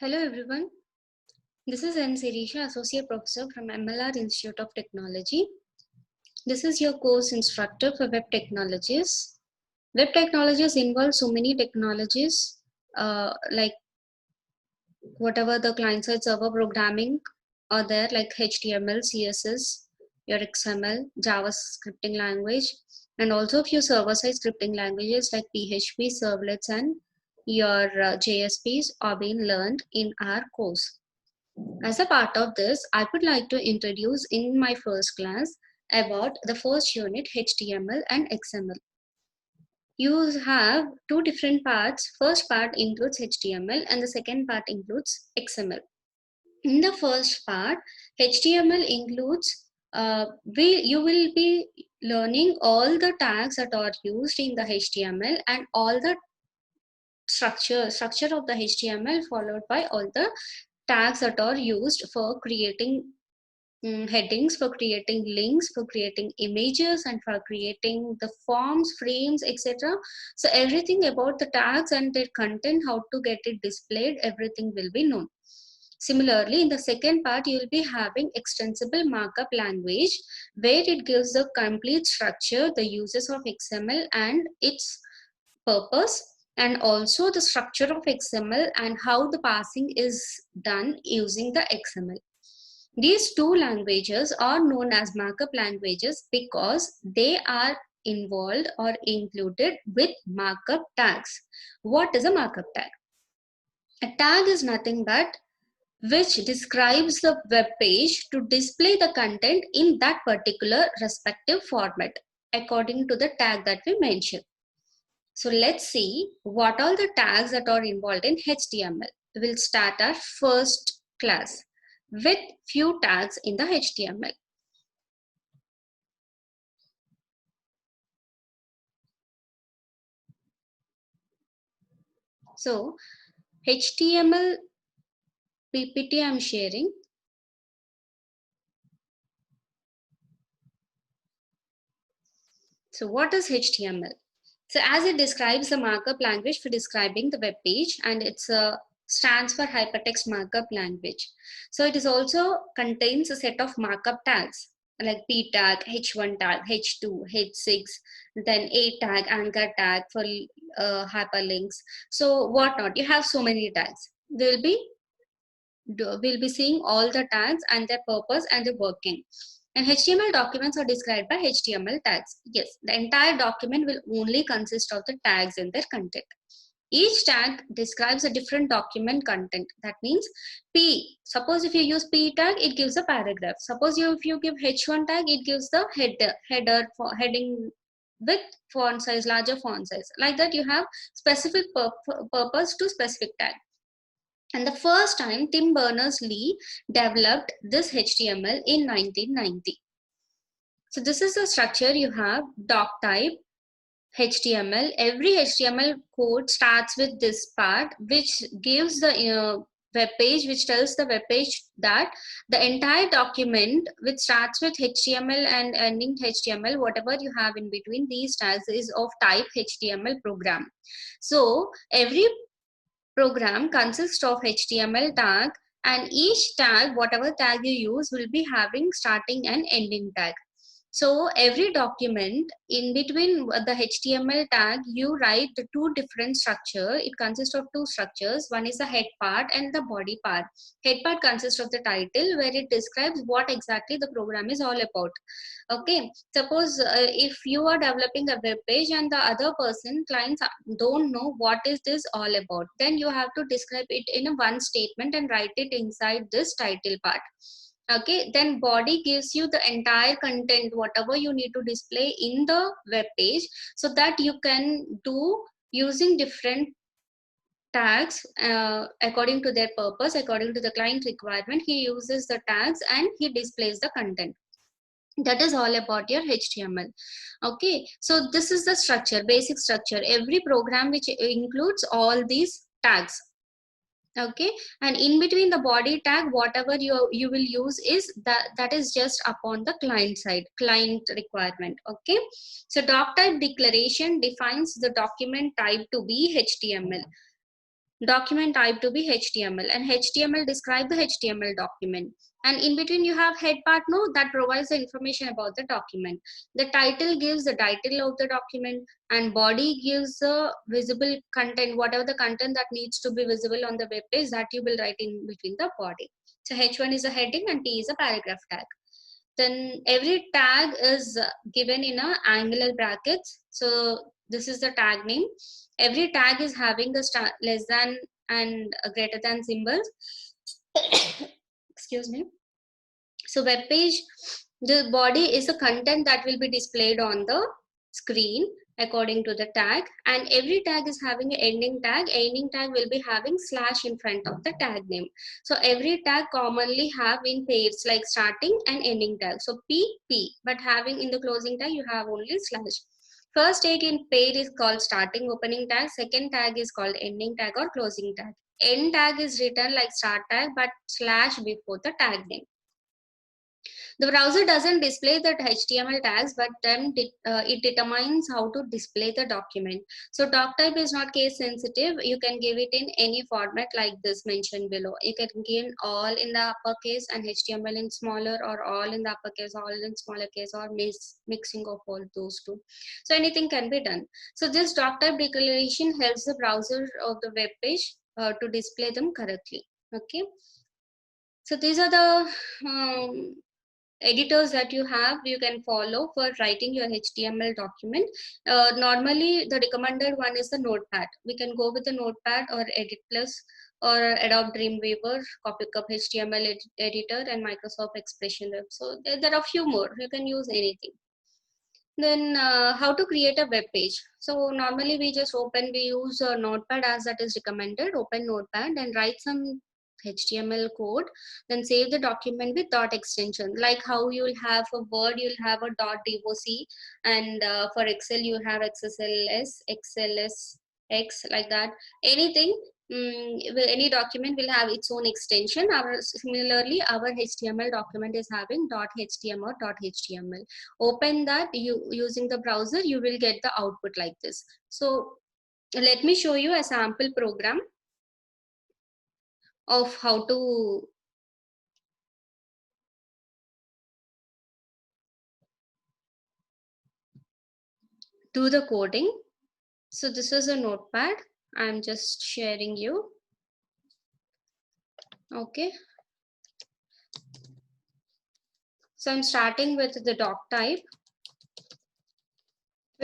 Hello everyone, this is N. Sirisha, Associate Professor from MLR Institute of Technology. This is your course instructor for Web Technologies. Web Technologies involve so many technologies like whatever the client-side server programming are there, like HTML, CSS, your XML, JavaScripting language, and also a few server-side scripting languages like PHP, servlets, and your JSPs are being learned in our course. As a part of this, I would like to introduce in my first class about the first unit HTML and XML. You have two different parts. First part includes HTML and the second part includes XML. In the first part, HTML includes you will be learning all the tags that are used in the HTML and all the structure of the HTML followed by all the tags that are used for creating headings, for creating links, for creating images, and for creating the forms, frames, etc. So everything about the tags and their content, how to get it displayed, everything will be known. Similarly, in the second part, you will be having extensible markup language where it gives the complete structure, the uses of XML and its purpose, and also the structure of XML and how the parsing is done using the XML. These two languages are known as markup languages because they are involved or included with markup tags. What is a markup tag? A tag is nothing but which describes the web page to display the content in that particular respective format according to the tag that we mentioned. So let's see what all the tags that are involved in HTML. We'll start our first class with few tags in the HTML. So HTML PPT I'm sharing. So what is HTML? So as it describes the markup language for describing the web page, and it's stands for hypertext markup language. So it is also contains a set of markup tags like p tag, h1 tag, h2, h6, then a tag, anchor tag for hyperlinks. So whatnot. You have so many tags. We'll be seeing all the tags and their purpose and the working. And HTML documents are described by HTML tags. Yes, the entire document will only consist of the tags and their content. Each tag describes a different document content. That means P. Suppose if you use P tag, it gives a paragraph. Suppose if you give H1 tag, it gives the header for heading with font size, larger font size. Like that, you have specific purpose to specific tag. And the first time Tim Berners-Lee developed this HTML in 1990. So this is the structure. You have doc type, HTML. Every HTML code starts with this part, which gives the web page, which tells the web page that the entire document, which starts with HTML and ending HTML, whatever you have in between these tags, is of type HTML program. So every program consists of HTML tag, and each tag, whatever tag you use, will be having starting and ending tag. So every document in between the HTML tag, you write the two different structure. It consists of two structures. One is the head part and the body part. Head part consists of the title where it describes what exactly the program is all about. Okay, suppose if you are developing a web page and the other person, clients don't know what is this all about, then you have to describe it in a one statement and write it inside this title part. Okay, then body gives you the entire content, whatever you need to display in the web page, so that you can do using different tags according to their purpose, according to the client requirement. He uses the tags and he displays the content. That is all about your HTML. Okay, so this is the structure, basic structure. Every program which includes all these tags. Okay, and in between the body tag, whatever you will use is that is just upon the client side, client requirement. Okay, so doc type declaration defines the document type to be HTML. document type to be HTML, and HTML describe the HTML document. And in between you have head part no, that provides the information about the document. The title gives the title of the document, and body gives the visible content, whatever the content that needs to be visible on the web page, that you will write in between the body. So H1 is a heading and T is a paragraph tag. Then every tag is given in a angular brackets. So this is the tag name. Every tag is having a less than and greater than symbols. Excuse me. So web page, the body is the content that will be displayed on the screen according to the tag, and every tag is having an ending tag. Ending tag will be having slash in front of the tag name. So every tag commonly have in pairs like starting and ending tag. So P, but having in the closing tag you have only slash. First tag in pair is called starting opening tag. Second tag is called ending tag or closing tag. End tag is written like start tag but slash before the tag name. The browser doesn't display the HTML tags, but then it determines how to display the document. So doc type is not case sensitive. You can give it in any format like this mentioned below. You can give all in the uppercase and HTML in smaller, or all in the uppercase, all in smaller case, or mixing of all those two. So anything can be done. So this doc type declaration helps the browser of the web page to display them correctly. Okay. So these are the editors that you can follow for writing your HTML document. Normally the recommended one is the Notepad. We can go with the Notepad or Edit Plus or Adobe Dreamweaver, CopyCup HTML editor, and Microsoft Expression Web. So there are a few more. You can use anything. Then how to create a web page. So normally we use Notepad as that is recommended. Open Notepad and write some HTML code, then save the document with dot extension. Like how you'll have for Word, you'll have a dot .doc, and for Excel you have XSLS, XLSX, like that. Anything, any document will have its own extension. Similarly, our HTML document is having .html or .html. Open that using the browser, you will get the output like this. So let me show you a sample program of how to do the coding. So this is a Notepad. I'm just sharing you. Okay. So I'm starting with the doc type.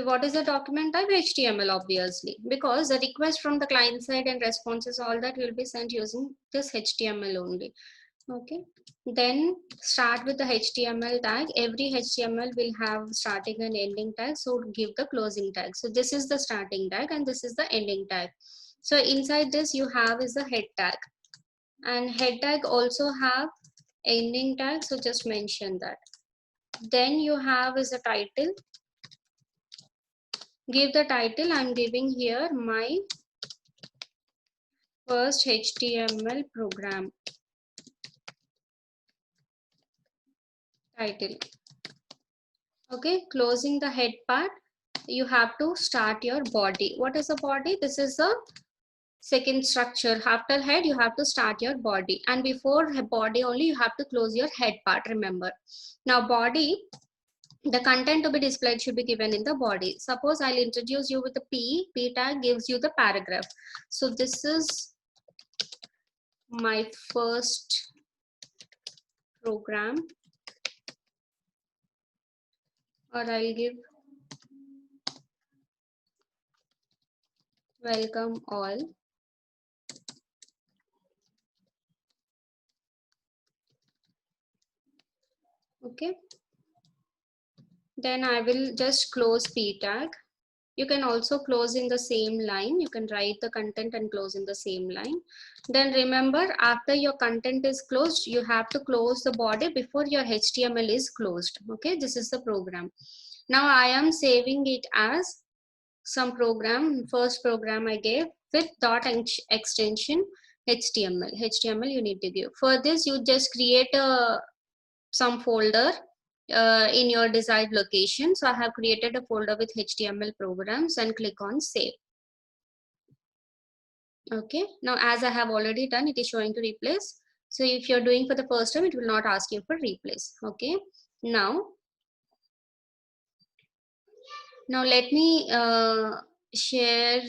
What is the document type? HTML, obviously, because the request from the client side and responses, all that will be sent using this HTML only. Okay. Then start with the HTML tag. Every HTML will have starting and ending tag. So give the closing tag. So this is the starting tag and this is the ending tag. So inside this you have is the head tag, and head tag also have ending tag. So just mention that. Then you have is a title. Give the title. I'm giving here my first HTML program. Title. Okay, closing the head part, you have to start your body. What is a body? This is the second structure. After head, you have to start your body, and before body only you have to close your head part, remember. Now body, the content to be displayed should be given in the body. Suppose I'll introduce you with the P tag gives you the paragraph. So this is my first program, or I'll give welcome all. Okay. Then I will just close P tag. You can also close in the same line. You can write the content and close in the same line. Then remember, after your content is closed, you have to close the body before your HTML is closed. Okay, this is the program. Now I am saving it as some program, first program I gave with dot extension HTML. HTML you need to give. For this, you just create some folder in your desired location. So I have created a folder with HTML programs and click on save. Okay, now as I have already done, it is showing to replace. So if you're doing for the first time, it will not ask you for replace. Okay, now let me share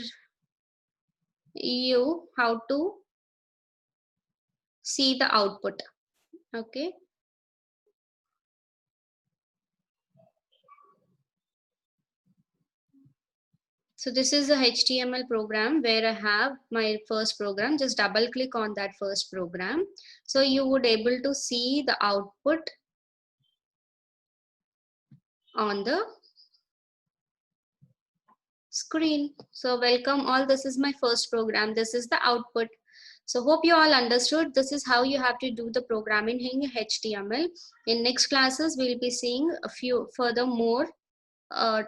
you how to see the output. Okay, so this is a HTML program where I have my first program. Just double click on that first program. So you would able to see the output on the screen. So welcome all, this is my first program. This is the output. So hope you all understood. This is how you have to do the programming in HTML. In next classes, we'll be seeing a few further more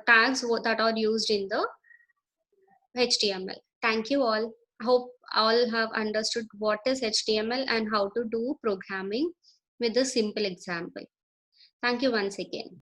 tags that are used in the HTML. Thank you all. Hope all have understood what is HTML and how to do programming with a simple example. Thank you once again.